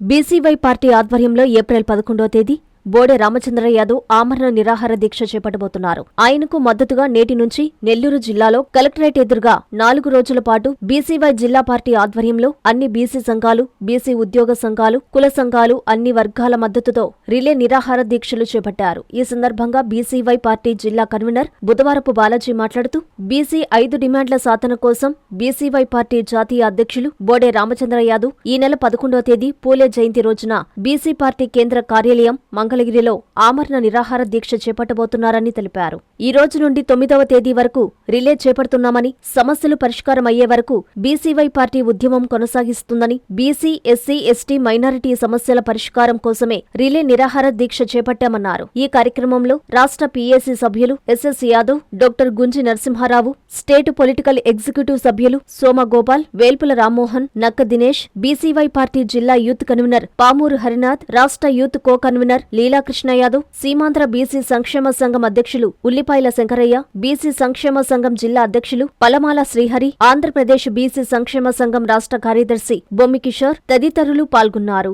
BCY party ఆధ్వర్యంలో April 11వ తేదీ బోడే రామచంద్ర యాదవ్ ఆమరణ నిరాహార దీక్ష చేపట్టబోతున్నారు. ఆయనకు మద్దతుగా నేటి నుంచి నెల్లూరు జిల్లాలో కలెక్టరేట్ ఎదురుగా 4 రోజుల పాటు బీసీవై జిల్లా పార్టీ ఆధ్వర్యంలో అన్ని బీసీ సంఘాలు, బీసీ ఉద్యోగ సంఘాలు, కుల సంఘాలు అన్ని వర్గాల మద్దతుతో రిలే నిరాహార దీక్షలు చేపట్టారు. ఈ సందర్భంగా బీసీవై పార్టీ జిల్లా కన్వీనర్ బుధవారపు బాలాజీ మాట్లాడుతూ బీసీ 5 డిమాండ్ల సాధన కోసం బీసీవై పార్టీ జాతీయ అధ్యక్షులు బోడే రామచంద్ర యాదవ్ ఈ నెల 11వ తేదీ పూలే జయంతి రోజున బీసీ పార్టీ కేంద్ర కార్యాలయం మంగళగిరిలో ఆమరణ నిరాహార దీక్ష చేపట్టబోతున్నారని తెలిపారు. ఈ రోజు నుండి 9వ తేదీ వరకు రిలే చేపడుతున్నామని, సమస్యలు పరిష్కారం అయ్యే వరకు బీసీవై పార్టీ ఉద్యమం కొనసాగిస్తుందని, బీసీ, ఎస్సీ, ఎస్టీ, మైనారిటీ సమస్యల పరిష్కారం కోసమే రిలే నిరాహార దీక్ష చేపట్టామన్నారు. ఈ కార్యక్రమంలో రాష్ట్ర పీఏసీ సభ్యులు ఎస్ఎస్ యాదవ్, డాక్టర్ గుంజి నరసింహారావు, స్టేట్ పొలిటికల్ ఎగ్జిక్యూటివ్ సభ్యులు సోమగోపాల్, వేల్పుల రామ్మోహన్, నక్క దినేష్, బీసీవై పార్టీ జిల్లా యూత్ కన్వీనర్ పామూరు హరినాథ్, రాష్ట్ర youth co convener Leelakrishna Yadav, Seemandhra BC సంక్షేమ సంఘం అధ్యక్షులు ఉల్లిపాయల శంకరయ్య, బీసీ సంక్షేమ సంఘం జిల్లా అధ్యక్షులు పలమాల శ్రీహరి, ఆంధ్రప్రదేశ్ బీసీ సంక్షేమ సంఘం రాష్ట్ర కార్యదర్శి బొమ్మి కిషోర్ తదితరులు పాల్గొన్నారు.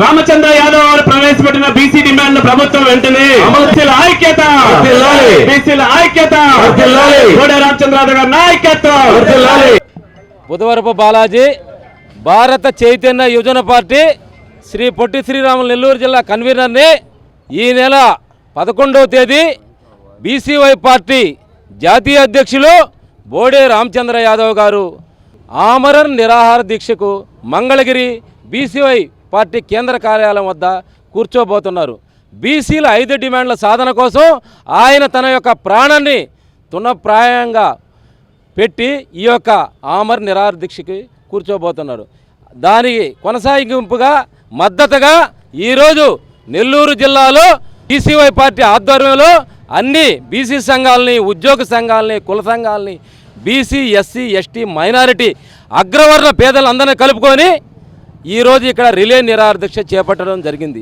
రామచంద్ర యాదవ్ గారు ప్రవేశపెట్టిన బీసీ డిమాండ్ ప్రభుత్వం వెంటనే ఐక్యత, ఐక్యత, రామచంద్ర యాదవ్ గారి నాయకత్వం. బుధవారపు బాలాజీ భారత చైతన్య యువజన పార్టీ శ్రీ పొట్టి శ్రీరాములు నెల్లూరు జిల్లా కన్వీనర్ని ఈ నెల 11వ తేదీ బీసీవై పార్టీ జాతీయ అధ్యక్షులు బోడే రామచంద్ర యాదవ్ గారు ఆమరణ నిరాహార దీక్షకు మంగళగిరి బీసీవై పార్టీ కేంద్ర కార్యాలయం వద్ద కూర్చోబోతున్నారు. బీసీల 5 డిమాండ్ల సాధన కోసం ఆయన తన యొక్క ప్రాణాన్ని తునప్రాయంగా పెట్టి ఈ యొక్క ఆమరణ నిరాహార దీక్షకి కూర్చోబోతున్నారు. దానికి కొనసాగింపుగా మద్దతుగా ఈరోజు నెల్లూరు జిల్లాలో బీసీవై పార్టీ ఆధ్వర్యంలో అన్ని బీసీ సంఘాలని, ఉద్యోగ సంఘాలని, కుల సంఘాలని, బీసీ, ఎస్సీ, ఎస్టీ, మైనారిటీ, అగ్రవర్ణ పేదలందరినీ కలుపుకొని ఈరోజు ఇక్కడ రిలే నిరాహార దీక్ష చేపట్టడం జరిగింది.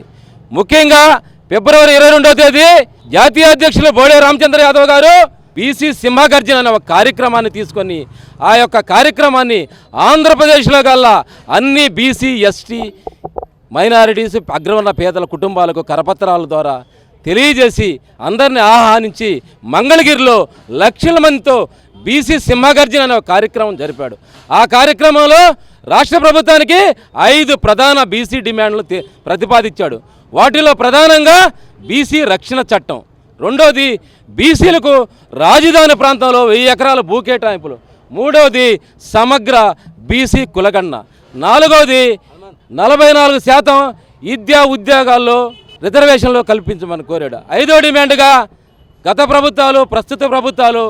ముఖ్యంగా ఫిబ్రవరి 22వ తేదీ జాతీయ అధ్యక్షులు బోడే రామచంద్ర యాదవ్ గారు బీసీ సింహగర్జన అనే ఒక కార్యక్రమాన్ని తీసుకొని ఆ యొక్క కార్యక్రమాన్ని ఆంధ్రప్రదేశ్లో గల్లా అన్ని బీసీ, ఎస్టీ, మైనారిటీస్, అగ్రవర్ణ పేదల కుటుంబాలకు కరపత్రాల ద్వారా తెలియజేసి అందరిని ఆహ్వానించి మంగళగిరిలో లక్షల మందితో బీసీ సింహగర్జన అనే ఒక కార్యక్రమం జరిపాడు. ఆ కార్యక్రమంలో రాష్ట్ర ప్రభుత్వానికి 5 ప్రధాన బీసీ డిమాండ్లు ప్రతిపాదించాడు. వాటిలో ప్రధానంగా బీసీ రక్షణ చట్టం, రెండోది బీసీలకు రాజధాని ప్రాంతంలో 1000 ఎకరాల భూ కేటాయింపులు, మూడవది సమగ్ర బీసీ కులగణన, నాలుగవది 44% విద్యా ఉద్యోగాల్లో రిజర్వేషన్లు కల్పించమని కోరాడు. 5వ డిమాండ్గా గత ప్రభుత్వాలు, ప్రస్తుత ప్రభుత్వాలు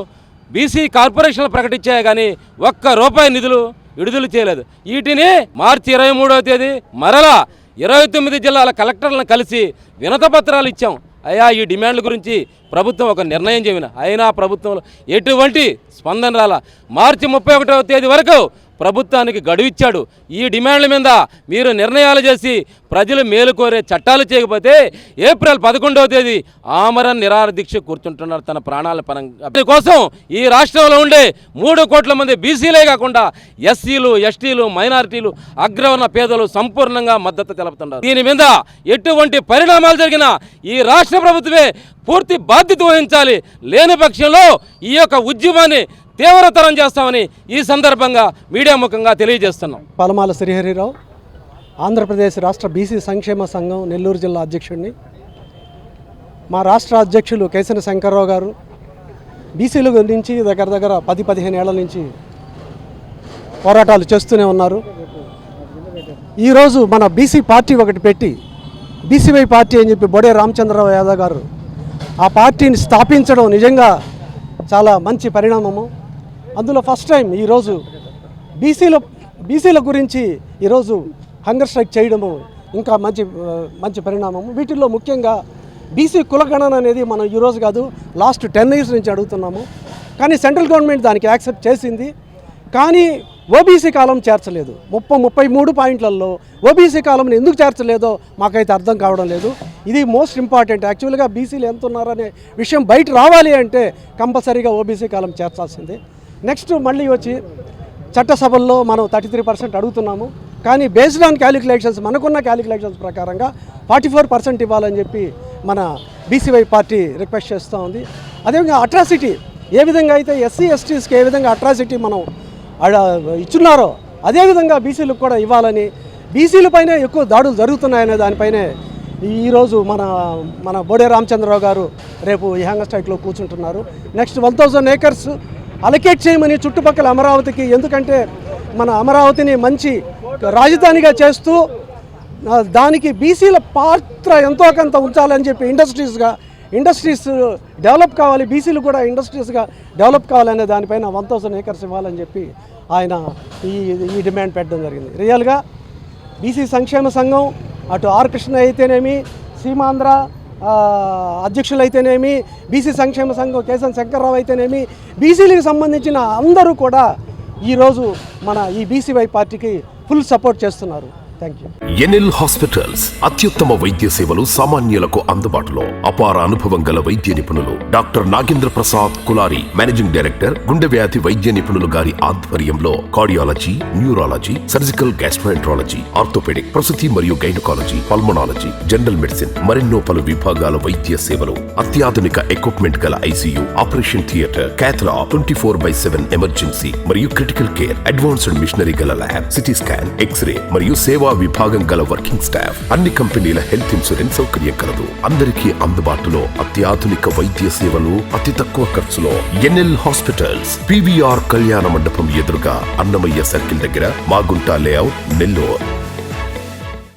బీసీ కార్పొరేషన్లు ప్రకటించాయి కానీ ₹1 నిధులు విడుదల చేయలేదు. వీటిని మార్చి 23వ తేదీ మరలా 29 జిల్లాల కలెక్టర్లను కలిసి వినతపత్రాలు ఇచ్చాం. అయ్యా, ఈ డిమాండ్ల గురించి ప్రభుత్వం ఒక నిర్ణయం చెప్పిన అయినా ప్రభుత్వంలో ఎటువంటి స్పందన రాలా. మార్చి 31వ తేదీ వరకు ప్రభుత్వానికి గడువిచ్చాడు. ఈ డిమాండ్ల మీద మీరు నిర్ణయాలు చేసి ప్రజలు మేలు కోరే చట్టాలు చేయకపోతే ఏప్రిల్ 11వ తేదీ ఆమరణ నిరాహార దీక్ష కూర్చుంటున్నారు తన ప్రాణాల పరంగా. దీనికోసం ఈ రాష్ట్రంలో ఉండే 3 కోట్ల మంది బీసీలే కాకుండా ఎస్సీలు, ఎస్టీలు, మైనారిటీలు, అగ్రవర్ణ పేదలు సంపూర్ణంగా మద్దతు తెలుపుతున్నారు. దీని మీద ఎటువంటి పరిణామాలు జరిగినా ఈ రాష్ట్ర ప్రభుత్వమే పూర్తి బాధ్యత వహించాలి. లేని పక్షంలో ఈ యొక్క ఉద్యమాన్ని తీవ్రతరం చేస్తామని ఈ సందర్భంగా మీడియా ముఖంగా తెలియజేస్తున్నాం. పలమాల శ్రీహరిరావు, ఆంధ్రప్రదేశ్ రాష్ట్ర బీసీ సంక్షేమ సంఘం నెల్లూరు జిల్లా అధ్యక్షుడిని. మా రాష్ట్ర అధ్యక్షులు కేసన శంకర్రావు గారు బీసీల గురించి దగ్గర 10-15 ఏళ్ల నుంచి పోరాటాలు చేస్తూనే ఉన్నారు. ఈరోజు మన బీసీ పార్టీ ఒకటి పెట్టి బీసీవై పార్టీ అని చెప్పి బోడే రామచంద్రరావు యాదవ్ గారు ఆ పార్టీని స్థాపించడం నిజంగా చాలా మంచి పరిణామము. అందులో ఫస్ట్ టైం ఈరోజు బీసీల గురించి ఈరోజు హంగర్ స్ట్రైక్ చేయడము ఇంకా మంచి పరిణామము. వీటిల్లో ముఖ్యంగా బీసీ కులగణన అనేది మనం ఈరోజు కాదు, లాస్ట్ 10 years నుంచి అడుగుతున్నాము. కానీ సెంట్రల్ గవర్నమెంట్ దానికి యాక్సెప్ట్ చేసింది. కానీ ఓబీసీ కాలం చేర్చలేదు. 33 పాయింట్లలో ఓబీసీ కాలంని ఎందుకు చేర్చలేదో మాకైతే అర్థం కావడం లేదు. ఇది మోస్ట్ ఇంపార్టెంట్. యాక్చువల్గా బీసీలు ఎంత ఉన్నారనే విషయం బయట రావాలి అంటే కంపల్సరీగా ఓబీసీ కాలం చేర్చాల్సిందే. నెక్స్ట్ మళ్ళీ వచ్చి చట్టసభల్లో మనం 33% అడుగుతున్నాము. కానీ బేస్డ్ ఆన్ క్యాలిక్యులేషన్స్, మనకున్న క్యాలిక్యులేషన్స్ ప్రకారంగా 44% ఇవ్వాలని చెప్పి మన బీసీవై పార్టీ రిక్వెస్ట్ చేస్తూ ఉంది. అదేవిధంగా అట్రాసిటీ ఏ విధంగా అయితే ఎస్సీ ఎస్టీస్కి ఏ విధంగా అట్రాసిటీ మనం ఇచ్చున్నారో అదేవిధంగా బీసీలకు కూడా ఇవ్వాలని, బీసీల పైన ఎక్కువ దాడులు జరుగుతున్నాయనే దానిపైనే ఈరోజు మన బోడే రామచంద్రరావు గారు రేపు ఈ హ్యాంగర్ స్ట్రైక్లో కూర్చుంటున్నారు. నెక్స్ట్ 1000 acres అలొకేట్ చేయమని చుట్టుపక్కల అమరావతికి, ఎందుకంటే మన అమరావతిని మంచి రాజధానిగా చేస్తూ దానికి బీసీల పాత్ర ఎంతో కొంత ఉంచాలని చెప్పి ఇండస్ట్రీస్ డెవలప్ కావాలి, బీసీలు కూడా ఇండస్ట్రీస్గా డెవలప్ కావాలనే దానిపైన 1000 acres ఇవ్వాలని చెప్పి ఆయన ఈ డిమాండ్ పెట్టడం జరిగింది. రియల్గా బీసీ సంక్షేమ సంఘం అటు ఆర్ కృష్ణ అయితేనేమి, సీమాంధ్ర అధ్యక్షులు అయితేనేమి, బీసీ సంక్షేమ సంఘం కేశన్ శంకర్రావు అయితేనేమి, బీసీలకు సంబంధించిన అందరూ కూడా ఈరోజు మన ఈ బీసీవై పార్టీకి ఫుల్ సపోర్ట్ చేస్తున్నారు. Thank you. ఎన్ఎల్ హాస్పిటల్స్ అత్యుత్తమ వైద్య సేవలు సామాన్యులకు అందుబాటులో. అపార అనుభవం గల వైద్య నిపుణులు doctor Nagendra Prasad Kulari, managing director, గుండె వ్యాధి వైద్య నిపుణులు గారి ఆధ్వర్యంలో cardiology, neurology, surgical gastroenterology, orthopaedic, ప్రసూతి మరియు గైనకాలజీ, పల్మనాలజీ, జనరల్ మెడిసిన్ మరెన్నో పలు విభాగాల వైద్య సేవలు. అత్యాధునిక ఎక్విప్మెంట్ గల ఐసీయూ, ఆపరేషన్ థియేటర్, క్యాథ్లా, 24/7 ఎమర్జెన్సీ మరియు క్రిటికల్ కేర్, అడ్వాన్స్డ్ మిషనరీ గల ల్యాబ్, సిటీ స్కాన్, ఎక్స్రే మరియు సేవా విభాగం గల వర్కింగ్ స్టాఫ్, అన్ని కంపెనీల హెల్త్ ఇన్సూరెన్స్ సౌకర్యం కలదు. అందరికీ అందుబాటులో అత్యాధునిక వైద్య సేవలు అతి తక్కువ ఖర్చులో. ఎన్ఎల్ హాస్పిటల్స్, PVR కళ్యాణ మండపం ఎదురుగా, అన్నమయ్య సర్కిల్ దగ్గర, మాగుంట లేఅవుట్, నెల్లూరు.